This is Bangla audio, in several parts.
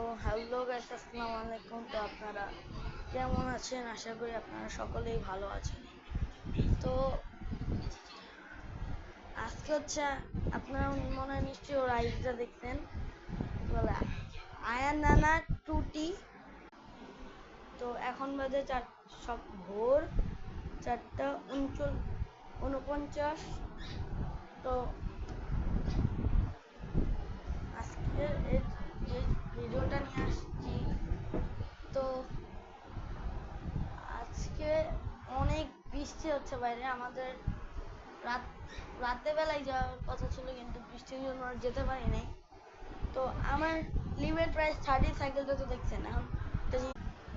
হ্যালো গাইস, আসসালামু আলাইকুম। তো আপনারা কেমন আছেন? আশা করি আপনারা সকলেই ভালো আছেন। তো আজকে হচ্ছে আপনারা মনে হয় নিশ্চয়ই ওর আইডিটা দেখছেন, বলে আয়ান নানা টুটি। তো এখন বাজে সব ভোর 4:49। তো আজকে এই ভিডিওটা নিয়ে আসছি। তো আজকে অনেক বৃষ্টি হচ্ছে বাইরে। আমাদের রাতে বেলায় যাওয়ার কথা ছিল, কিন্তু বৃষ্টির জন্য আর যেতে পারি নাই। তো আমার লিমিট প্রাইস 30 সাইকেলটা তো দেখছেন। এখন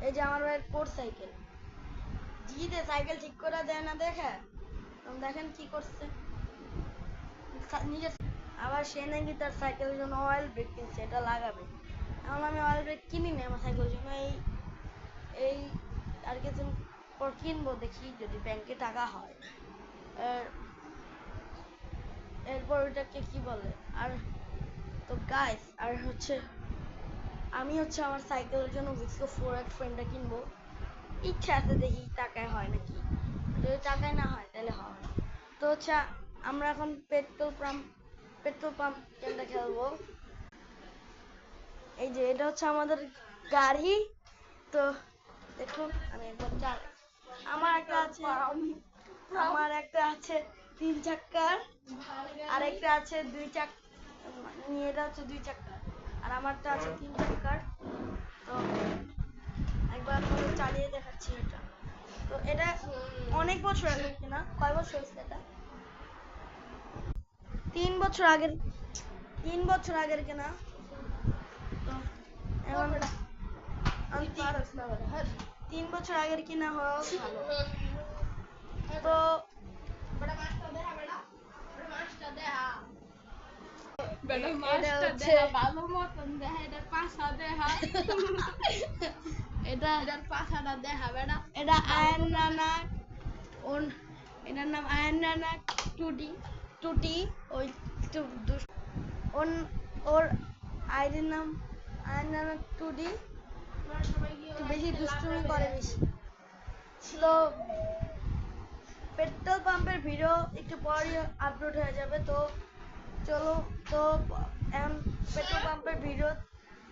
এই যে আমার ভাইয়ের 4 সাইকেল, জিতে সাইকেল ঠিক করে দেয় না দেখে দেখেন কি করছে নিজের। আবার সে নাকি তার সাইকেলের জন্য অয়েল ব্রেক কিনছে, এটা লাগাবে। এখন আমি অয়েল ব্রেক কিনি না আমার সাইকেলের জন্য, এই আর কিছুদিন পর কিনবো, দেখি যদি ব্যাংকে টাকা হয়। এরপর ওইটাকে কি বলে। আর তো গাইস, আর হচ্ছে আমি আমার সাইকেলের জন্য উইসকো 4X ফ্রেমটা কিনবো। ইচ্ছা আছে, দেখি টাকায় হয় নাকি। যদি টাকায় না হয় তাহলে হয়। তো আমরা এখন পেট্রোল পাম্প গেমটা খেলবো। এই যে এটা আমাদের গাড়ি। তো দেখুন আমি একবার চালাই। আমার একটা আছে 3 চাক্কার, আর একটা আছে 2 চাক্কা। এটা হচ্ছে 2 চাক্কার, আর আমারটা আছে 3 চাক্কার। তো একবার চালিয়ে দেখাচ্ছি এটা। তো এটা অনেক বছর আগের কিনা। কয় বছর হয়েছে এটা? 3 বছর আগের। 3 বছর আগের কিনা। তো এখন 3 বছর আগের কিনা হওয়া ভালো। তো এটা আয়ান নানা, এটার নাম আয়ান নানা টুটি। ওই ওর আইডির নাম আয়ান নানা টুটি। বেশি দুষ্টুমি করে বেশি। তো পেট্রোল পাম্পের ভিডিও একটু পরই আপলোড হয়ে যাবে। তো চলো, তো এখন পেট্রোল পাম্পের ভিডিও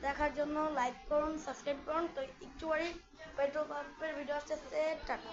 দেখার জন্য লাইক করুন, সাবস্ক্রাইব করুন। তো একটু পরেই পেট্রোল পাম্পের ভিডিও আসছে। টাটা।